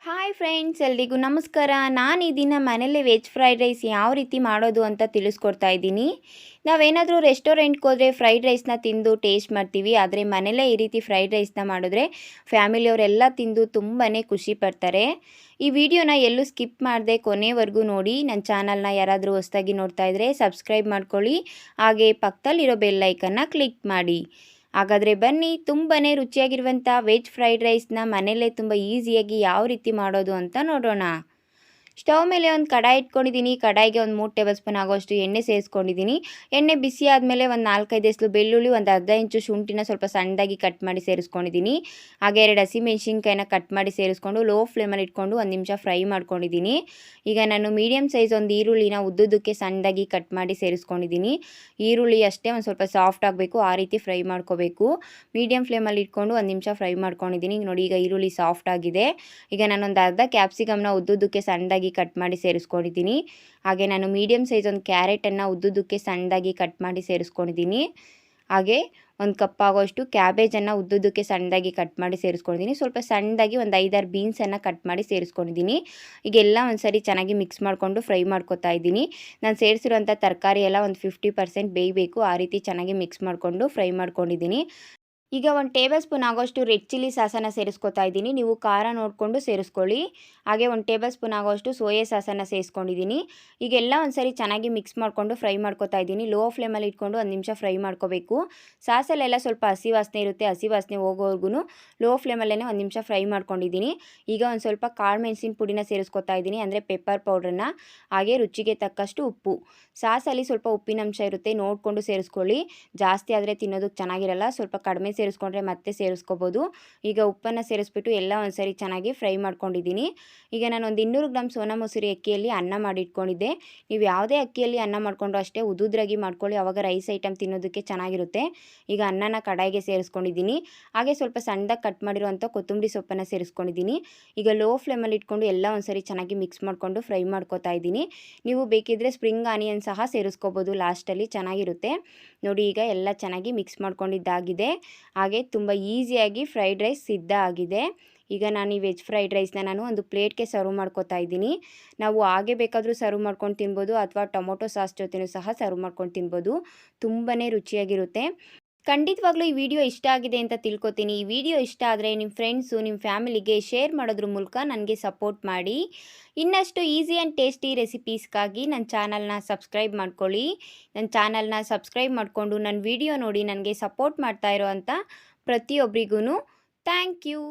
Hi friends, ಎಲ್ರಿಗೂ ನಮಸ್ಕಾರ. ನಾನು ಈ ದಿನ ಮನೇಲಿ ವೆಜ್ ಫ್ರೈಡ್ ರೈಸ್ ಯಾವ ರೀತಿ ಮಾಡೋದು ಅಂತ ತಿಳಿಸ್ಕೊಡ್ತಾ ಇದ್ದೀನಿ. ನಾವೇನಾದರೂ ರೆಸ್ಟೋರೆಂಟ್ಗೆ ಹೋದರೆ ಫ್ರೈಡ್ ರೈಸ್ನ ತಿಂದು ಟೇಸ್ಟ್ ಮಾಡ್ತೀವಿ, ಆದರೆ ಮನೇಲೇ ಈ ರೀತಿ ಫ್ರೈಡ್ ರೈಸ್ನ ಮಾಡಿದ್ರೆ ಫ್ಯಾಮಿಲಿಯವರೆಲ್ಲ ತಿಂದು ತುಂಬಾ ಖುಷಿ ಪಡ್ತಾರೆ. ಈ ವಿಡಿಯೋನ ಎಲ್ಲೂ ಸ್ಕಿಪ್ ಮಾಡದೆ ಕೊನೆವರೆಗೂ ನೋಡಿ. ನನ್ನ ಚಾನಲ್ನ ಯಾರಾದರೂ ಹೊಸದಾಗಿ ನೋಡ್ತಾ ಇದ್ದರೆ ಸಬ್ಸ್ಕ್ರೈಬ್ ಮಾಡ್ಕೊಳ್ಳಿ, ಹಾಗೆ ಪಕ್ಕದಲ್ಲಿರೋ ಬೆಲ್ ಐಕನ್ನ ಕ್ಲಿಕ್ ಮಾಡಿ. ಹಾಗಾದರೆ ಬನ್ನಿ, ತುಂಬಾ ರುಚಿಯಾಗಿರುವಂಥ ವೆಜ್ ಫ್ರೈಡ್ ರೈಸ್ನ ಮನೆಯಲ್ಲೇ ತುಂಬ ಈಸಿಯಾಗಿ ಯಾವ ರೀತಿ ಮಾಡೋದು ಅಂತ ನೋಡೋಣ. ಸ್ಟವ್ ಮೇಲೆ ಒಂದು ಕಡಾಯಿ ಇಟ್ಕೊಂಡಿದ್ದೀನಿ. ಕಡಾಯಿಗೆ ಒಂದು 3 ಟೇಬಲ್ ಸ್ಪೂನ್ ಆಗೋಷ್ಟು ಎಣ್ಣೆ ಸೇರಿಸ್ಕೊಂಡಿದ್ದೀನಿ. ಎಣ್ಣೆ ಬಿಸಿ ಆದಮೇಲೆ ಒಂದು 4-5 ಎಸಳು ಬೆಳ್ಳುಳ್ಳಿ, ಒಂದು ಅರ್ಧ ಇಂಚು ಶುಂಠಿನ ಸ್ವಲ್ಪ ಸಣ್ಣದಾಗಿ ಕಟ್ ಮಾಡಿ ಸೇರಿಸ್ಕೊಂಡಿದ್ದೀನಿ. ಹಾಗೆ 2 ಹಸಿಮೆಣ್ಸಿನ್ಕಾಯಿನ ಕಟ್ ಮಾಡಿ ಸೇರಿಸ್ಕೊಂಡು ಲೋ ಫ್ಲೇಮಲ್ಲಿ ಇಟ್ಕೊಂಡು 1 ನಿಮಿಷ ಫ್ರೈ ಮಾಡ್ಕೊಂಡಿದ್ದೀನಿ. ಈಗ ನಾನು ಮೀಡಿಯಮ್ ಸೈಜ್ ಒಂದು ಈರುಳ್ಳಿನ ಉದ್ದುದ್ದಕ್ಕೆ ಸಣ್ಣದಾಗಿ ಕಟ್ ಮಾಡಿ ಸೇರಿಸ್ಕೊಂಡಿದ್ದೀನಿ. ಈರುಳ್ಳಿ ಅಷ್ಟೇ ಒಂದು ಸ್ವಲ್ಪ ಸಾಫ್ಟ್ ಆಗಬೇಕು, ಆ ರೀತಿ ಫ್ರೈ ಮಾಡ್ಕೋಬೇಕು. ಮೀಡಿಯಮ್ ಫ್ಲೇಮಲ್ಲಿ ಇಟ್ಕೊಂಡು 1 ನಿಮಿಷ ಫ್ರೈ ಮಾಡ್ಕೊಂಡಿದ್ದೀನಿ. ನೋಡಿ, ಈಗ ಈರುಳ್ಳಿ ಸಾಫ್ಟ್ ಆಗಿದೆ. ಈಗ ನಾನೊಂದು ಅರ್ಧ ಕ್ಯಾಪ್ಸಿಕಮ್ನ ಉದ್ದುದ್ದಕ್ಕೆ ಸಣ್ಣದಾಗಿ ಕಟ್ ಮಾಡಿ ಸೇರಿಸ್ಕೊಂಡಿದ್ದೀನಿ. ಹಾಗೆ ನಾನು ಮೀಡಿಯಮ್ ಸೈಜ್ ಒಂದು ಕ್ಯಾರೆಟನ್ನು ಉದ್ದುದ್ದಕ್ಕೆ ಸಣ್ಣದಾಗಿ ಕಟ್ ಮಾಡಿ ಸೇರಿಸ್ಕೊಂಡಿದ್ದೀನಿ. ಹಾಗೆ 1 ಕಪ್ ಆಗೋಷ್ಟು ಕ್ಯಾಬೇಜನ್ನು ಉದ್ದುದ್ದಕ್ಕೆ ಸಣ್ಣದಾಗಿ ಕಟ್ ಮಾಡಿ ಸೇರಿಸ್ಕೊಂಡಿದ್ದೀನಿ. ಸ್ವಲ್ಪ ಸಣ್ಣದಾಗಿ ಒಂದು 5-6 ಬೀನ್ಸನ್ನು ಕಟ್ ಮಾಡಿ ಸೇರಿಸ್ಕೊಂಡಿದ್ದೀನಿ. ಈಗೆಲ್ಲ ಒಂದು ಸರಿ ಚೆನ್ನಾಗಿ ಮಿಕ್ಸ್ ಮಾಡಿಕೊಂಡು ಫ್ರೈ ಮಾಡ್ಕೊತಾ ಇದ್ದೀನಿ. ನಾನು ಸೇರಿಸಿರುವಂಥ ತರಕಾರಿ ಎಲ್ಲ ಒಂದು 50% ಬೇಯಬೇಕು, ಆ ರೀತಿ ಚೆನ್ನಾಗಿ ಮಿಕ್ಸ್ ಮಾಡಿಕೊಂಡು ಫ್ರೈ ಮಾಡ್ಕೊಂಡಿದ್ದೀನಿ. ಈಗ 1 ಟೇಬಲ್ ಸ್ಪೂನ್ ಆಗೋಷ್ಟು ರೆಡ್ ಚಿಲ್ಲಿ ಸಾಸನ್ನು ಸೇರಿಸ್ಕೊತಾ ಇದ್ದೀನಿ. ನೀವು ಖಾರ ನೋಡಿಕೊಂಡು ಸೇರಿಸ್ಕೊಳ್ಳಿ. ಹಾಗೆ 1 ಟೇಬಲ್ ಸ್ಪೂನ್ ಆಗೋಷ್ಟು ಸೋಯಾ ಸಾಸನ್ನು ಸೇರಿಸ್ಕೊಂಡಿದ್ದೀನಿ. ಈಗೆಲ್ಲ ಒಂದು ಸರಿ ಚೆನ್ನಾಗಿ ಮಿಕ್ಸ್ ಮಾಡಿಕೊಂಡು ಫ್ರೈ ಮಾಡ್ಕೊತಾ ಇದ್ದೀನಿ. ಲೋ ಫ್ಲೇಮಲ್ಲಿ ಇಟ್ಕೊಂಡು 1 ನಿಮಿಷ ಫ್ರೈ ಮಾಡ್ಕೋಬೇಕು. ಸಾಸಲ್ಲೆಲ್ಲ ಸ್ವಲ್ಪ ಹಸಿ ವಾಸನೆ ಇರುತ್ತೆ, ಹಸಿ ವಾಸನೆ ಹೋಗೋವರೆಗೂ ಲೋ ಫ್ಲೇಮಲ್ಲೇ 1 ನಿಮಿಷ ಫ್ರೈ ಮಾಡ್ಕೊಂಡಿದ್ದೀನಿ. ಈಗ ಒಂದು ಸ್ವಲ್ಪ ಕಾಳು ಮೆಣಸಿನ ಪುಡಿನ ಸೇರಿಸ್ಕೊತಾ ಇದ್ದೀನಿ, ಅಂದರೆ ಪೆಪ್ಪರ್ ಪೌಡ್ರನ್ನ. ಹಾಗೆ ರುಚಿಗೆ ತಕ್ಕಷ್ಟು ಉಪ್ಪು. ಸಾಸಲ್ಲಿ ಸ್ವಲ್ಪ ಉಪ್ಪಿನಂಶ ಇರುತ್ತೆ, ನೋಡಿಕೊಂಡು ಸೇರಿಸ್ಕೊಳ್ಳಿ. ಜಾಸ್ತಿ ಆದರೆ ತಿನ್ನೋದಕ್ಕೆ ಚೆನ್ನಾಗಿರಲ್ಲ, ಸ್ವಲ್ಪ ಕಡಿಮೆ ಸೇರಿಸ್ಕೊಂಡ್ರೆ ಮತ್ತೆ ಸೇರಿಸ್ಕೋಬೋದು. ಈಗ ಉಪ್ಪನ್ನು ಸೇರಿಸ್ಬಿಟ್ಟು ಎಲ್ಲ ಒಂದು ಸರಿ ಚೆನ್ನಾಗಿ ಫ್ರೈ ಮಾಡ್ಕೊಂಡಿದ್ದೀನಿ. ಈಗ ನಾನು ಒಂದು 200 ಗ್ರಾಮ್ ಸೋನಾ ಮಸೂರಿ ಅಕ್ಕಿಯಲ್ಲಿ ಅನ್ನ ಮಾಡಿ ಇಟ್ಕೊಂಡಿದ್ದೆ. ನೀವು ಯಾವುದೇ ಅಕ್ಕಿಯಲ್ಲಿ ಅನ್ನ ಮಾಡಿಕೊಂಡ್ರು ಅಷ್ಟೇ ಉದುದ್ರಾಗಿ ಮಾಡ್ಕೊಳ್ಳಿ, ಆವಾಗ ರೈಸ್ ಐಟಮ್ ತಿನ್ನೋದಕ್ಕೆ ಚೆನ್ನಾಗಿರುತ್ತೆ. ಈಗ ಅನ್ನನ ಕಡಾಯಿಗೆ ಸೇರಿಸ್ಕೊಂಡಿದ್ದೀನಿ. ಹಾಗೆ ಸ್ವಲ್ಪ ಸಣ್ಣದಾಗಿ ಕಟ್ ಮಾಡಿರುವಂಥ ಕೊತ್ತಂಬರಿ ಸೊಪ್ಪನ್ನು ಸೇರಿಸ್ಕೊಂಡಿದ್ದೀನಿ. ಈಗ ಲೋ ಫ್ಲೇಮಲ್ಲಿ ಇಟ್ಕೊಂಡು ಎಲ್ಲ ಒಂದು ಸರಿ ಚೆನ್ನಾಗಿ ಮಿಕ್ಸ್ ಮಾಡಿಕೊಂಡು ಫ್ರೈ ಮಾಡ್ಕೊತಾ ಇದ್ದೀನಿ. ನೀವು ಬೇಕಿದ್ದರೆ ಸ್ಪ್ರಿಂಗ್ ಆನಿಯನ್ ಸಹ ಸೇರಿಸ್ಕೋಬೋದು, ಲಾಸ್ಟಲ್ಲಿ ಚೆನ್ನಾಗಿರುತ್ತೆ. ನೋಡಿ, ಈಗ ಎಲ್ಲ ಚೆನ್ನಾಗಿ ಮಿಕ್ಸ್ ಮಾಡ್ಕೊಂಡಿದ್ದಾಗಿದೆ. ಹಾಗೆ ತುಂಬ ಈಸಿಯಾಗಿ ಫ್ರೈಡ್ ರೈಸ್ ಸಿದ್ಧ ಆಗಿದೆ. ಈಗ ನಾನು ಈ ವೆಜ್ ಫ್ರೈಡ್ ರೈಸ್ನ ನಾನು ಒಂದು ಪ್ಲೇಟ್ಗೆ ಸರ್ವ್ ಮಾಡ್ಕೊತಾ ಇದ್ದೀನಿ. ನಾವು ಹಾಗೆ ಬೇಕಾದರೂ ಸರ್ವ್ ಮಾಡ್ಕೊಂಡು ತಿನ್ಬೋದು, ಅಥವಾ ಟೊಮೊಟೊ ಸಾಸ್ ಜೊತೆನೂ ಸಹ ಸರ್ವ್ ಮಾಡ್ಕೊಂಡು ತಿನ್ಬೋದು. ತುಂಬಾ ರುಚಿಯಾಗಿರುತ್ತೆ. ಖಂಡಿತವಾಗ್ಲೂ ಈ ವಿಡಿಯೋ ಇಷ್ಟ ಆಗಿದೆ ಅಂತ ತಿಳ್ಕೊತೀನಿ. ಈ ವಿಡಿಯೋ ಇಷ್ಟ ಆದರೆ ನಿಮ್ಮ ಫ್ರೆಂಡ್ಸು, ನಿಮ್ಮ ಫ್ಯಾಮಿಲಿಗೆ ಶೇರ್ ಮಾಡೋದ್ರ ಮೂಲಕ ನನಗೆ ಸಪೋರ್ಟ್ ಮಾಡಿ. ಇನ್ನಷ್ಟು ಈಸಿ ಆ್ಯಂಡ್ ಟೇಸ್ಟಿ ರೆಸಿಪೀಸ್ಗಾಗಿ ನನ್ನ ಚಾನಲ್ನ ಸಬ್ಸ್ಕ್ರೈಬ್ ಮಾಡ್ಕೊಳ್ಳಿ. ನನ್ನ ಚಾನಲ್ನ ಸಬ್ಸ್ಕ್ರೈಬ್ ಮಾಡಿಕೊಂಡು ನನ್ನ ವಿಡಿಯೋ ನೋಡಿ ನನಗೆ ಸಪೋರ್ಟ್ ಮಾಡ್ತಾ ಇರೋ ಅಂಥ ಪ್ರತಿಯೊಬ್ಬರಿಗೂ ಥ್ಯಾಂಕ್ ಯು.